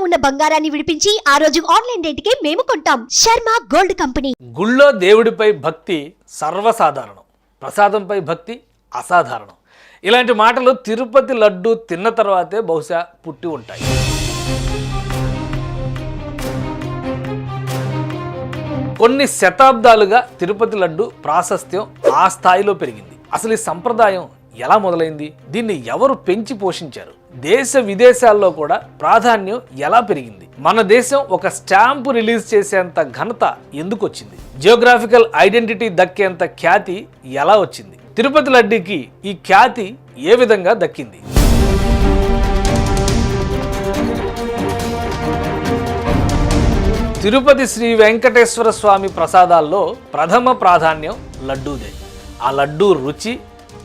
ఉన్న బంగారాన్ని విడిపించి ఆ రోజు ఆన్లైన్ రేటుకే మేము కొంటాం. Sharma gold company. గుళ్ళో దేవుడిపై భక్తి సర్వసాధారణం, ప్రసాదంపై భక్తి అసాధారణం. ఇలాంటి మాటలు తిరుపతి లడ్డు తిన్న తర్వాతే బహుశా పుట్టి ఉంటాయి. కొన్ని శతాబ్దాలుగా తిరుపతి లడ్డు ప్రాశస్త్యం ఆ స్థాయిలో పెరిగింది. అసలు ఈ సంప్రదాయం ఎలా మొదలైంది? దీన్ని ఎవరు పెంచి పోషించారు? దేశ విదేశాల్లో కూడా ప్రాధాన్యం ఎలా పెరిగింది? మన దేశం ఒక స్టాంపు రిలీజ్ చేసేంత ఘనత ఎందుకు వచ్చింది? జియోగ్రాఫికల్ ఐడెంటిటీ దక్కేంత ఖ్యాతి ఎలా వచ్చింది? తిరుపతి లడ్డుకి ఈ ఖ్యాతి ఏ విధంగా దక్కింది? తిరుపతి శ్రీ వెంకటేశ్వర స్వామి ప్రసాదాల్లో ప్రథమ ప్రాధాన్యం లడ్డూదే. ఆ లడ్డూ రుచి,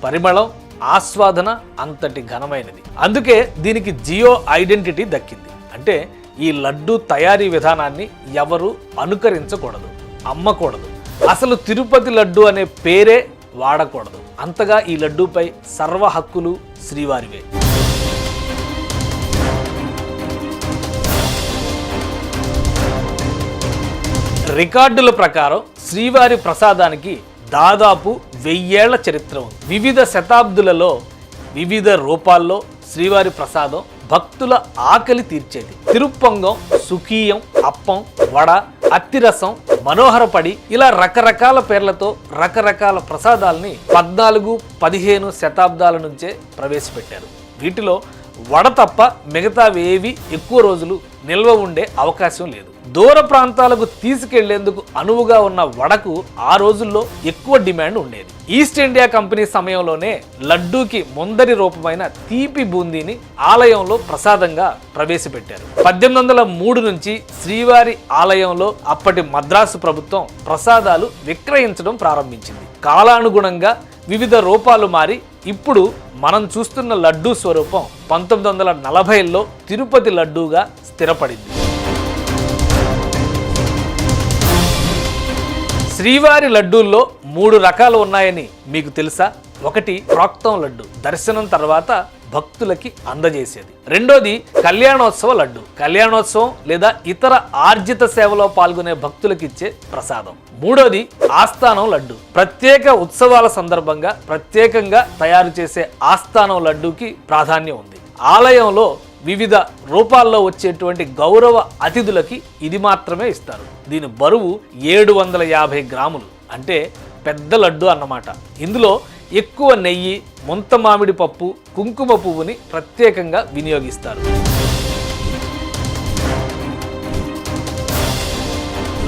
పరిమళం, ఆస్వాదన అంతటి ఘనమైనది. అందుకే దీనికి జియో ఐడెంటిటీ దక్కింది. అంటే ఈ లడ్డూ తయారీ విధానాన్ని ఎవరు అనుకరించకూడదు, అమ్మకూడదు. అసలు తిరుపతి లడ్డు అనే పేరే వాడకూడదు. అంతగా ఈ లడ్డూపై సర్వ హక్కులు శ్రీవారివే. రికార్డుల ప్రకారం శ్రీవారి ప్రసాదానికి దాదాపు 1000 ఏళ్ల చరిత్ర ఉంది. వివిధ శతాబ్దులలో వివిధ రూపాల్లో శ్రీవారి ప్రసాదం భక్తుల ఆకలి తీర్చేది. తిరుప్పొంగం, సుఖీయం, అప్పం, వడ, అత్తిరసం, మనోహరపడి ఇలా రకరకాల పేర్లతో రకరకాల ప్రసాదాలని 14-15 శతాబ్దాల నుంచే ప్రవేశపెట్టారు. వీటిలో వడ తప్ప మిగతావేవి ఎక్కువ రోజులు నిల్వ ఉండే అవకాశం లేదు. దూర ప్రాంతాలకు తీసుకెళ్లేందుకు అనువుగా ఉన్న వడకు ఆ రోజుల్లో ఎక్కువ డిమాండ్ ఉండేది. ఈస్ట్ ఇండియా కంపెనీ సమయంలోనే లడ్డూకి ముందరి రూపమైన తీపి బూందీని ఆలయంలో ప్రసాదంగా ప్రవేశపెట్టారు. 1803 నుంచి శ్రీవారి ఆలయంలో అప్పటి మద్రాసు ప్రభుత్వం ప్రసాదాలు విక్రయించడం ప్రారంభించింది. కాలానుగుణంగా వివిధ రూపాలు మారి ఇప్పుడు మనం చూస్తున్న లడ్డూ స్వరూపం 1940లో తిరుపతి లడ్డూగా స్థిరపడింది. శ్రీవారి లడ్డూల్లో 3 రకాలు ఉన్నాయని మీకు తెలుసా? ఒకటి ప్రోక్తం లడ్డు, దర్శనం తర్వాత భక్తులకి అందజేసేది. రెండోది కళ్యాణోత్సవ లడ్డు, కళ్యాణోత్సవం లేదా ఇతర ఆర్జిత సేవలో పాల్గొనే భక్తులకు ఇచ్చే ప్రసాదం. మూడోది ఆస్థానం లడ్డు, ప్రత్యేక ఉత్సవాల సందర్భంగా ప్రత్యేకంగా తయారు చేసే ఆస్థానం లడ్డూకి ప్రాధాన్యం ఉంది. ఆలయంలో వివిధ రూపాల్లో వచ్చేటువంటి గౌరవ అతిథులకి ఇది మాత్రమే ఇస్తారు. దీని బరువు 750 గ్రాములు, అంటే పెద్ద లడ్డు అన్నమాట. ఇందులో ఎక్కువ నెయ్యి, ముంత మామిడి పప్పు, కుంకుమ పువ్వుని ప్రత్యేకంగా వినియోగిస్తారు.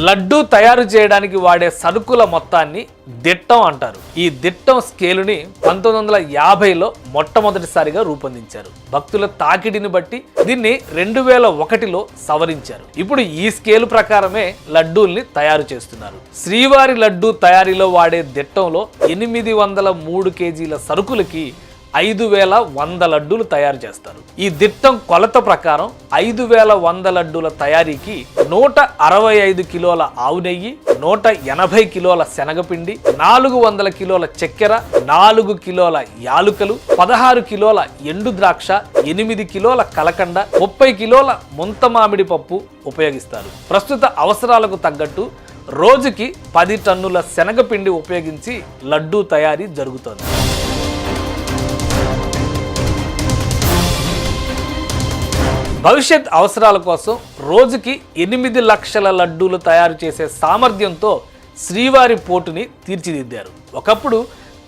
లడ్డూ తయారు చేయడానికి వాడే సరుకుల మొత్తాన్ని దిట్టం అంటారు. ఈ దిట్టం స్కేలుని 1950లో మొట్టమొదటిసారిగా రూపొందించారు. భక్తుల తాకిడిని బట్టి దీన్ని 2001లో సవరించారు. ఇప్పుడు ఈ స్కేలు ప్రకారమే లడ్డూల్ని తయారు చేస్తున్నారు. శ్రీవారి లడ్డూ తయారీలో వాడే దిట్టంలో 803 కేజీల సరుకులకి 5100 లడ్డూలు తయారు చేస్తారు. ఈ దిట్టం కొలత ప్రకారం 5100 లడ్డూల తయారీకి 165 కిలోల ఆవు నెయ్యి, 180 కిలోల శనగపిండి, 400 కిలోల చక్కెర, 4 కిలోల యాలుకలు, 16 కిలోల ఎండు ద్రాక్ష, 8 కిలోల కలకండ, 30 కిలోల ముంత మామిడి పప్పు ఉపయోగిస్తారు. ప్రస్తుత అవసరాలకు తగ్గట్టు రోజుకి 10 టన్నుల శనగపిండి ఉపయోగించి లడ్డూ తయారీ జరుగుతోంది. భవిష్యత్ అవసరాల కోసం రోజుకి 8 లక్షల లడ్డూలు తయారు చేసే సామర్థ్యంతో శ్రీవారి పోటుని తీర్చిదిద్దారు. ఒకప్పుడు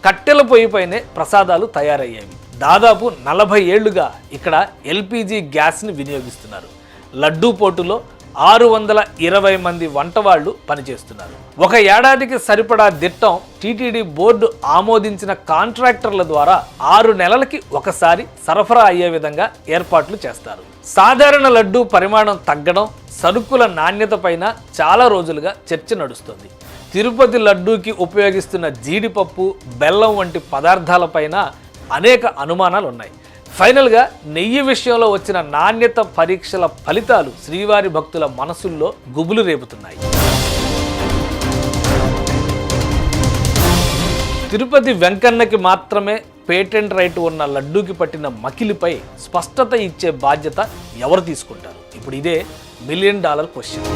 కట్టెల పొయ్యిపైనే ప్రసాదాలు తయారయ్యేవి. దాదాపు 40 ఏళ్లుగా ఇక్కడ ఎల్పిజి గ్యాస్ని వినియోగిస్తున్నారు. లడ్డూ పోటులో 620 మంది వంటవాళ్లు పనిచేస్తున్నారు. ఒక ఏడాదికి సరిపడా దిట్టం టీటీడీ బోర్డు ఆమోదించిన కాంట్రాక్టర్ల ద్వారా 6 నెలలకి ఒకసారి సరఫరా అయ్యే విధంగా ఏర్పాట్లు చేస్తారు. సాధారణ లడ్డూ పరిమాణం తగ్గడం, సరుకుల నాణ్యత పైన చాలా రోజులుగా చర్చ నడుస్తుంది. తిరుపతి లడ్డూకి ఉపయోగిస్తున్న జీడిపప్పు, బెల్లం వంటి పదార్థాలపైన అనేక అనుమానాలు ఉన్నాయి. ఫైనల్గా నెయ్యి విషయంలో వచ్చిన నాణ్యత పరీక్షల ఫలితాలు శ్రీవారి భక్తుల మనసుల్లో గుబులు రేపుతున్నాయి. తిరుపతి వెంకన్నకి మాత్రమే పేటెంట్ రైట్ ఉన్న లడ్డూకి పట్టిన మకిలిపై స్పష్టత ఇచ్చే బాధ్యత ఎవరు తీసుకుంటారు? ఇప్పుడు ఇదే $1 మిలియన్ క్వశ్చన్.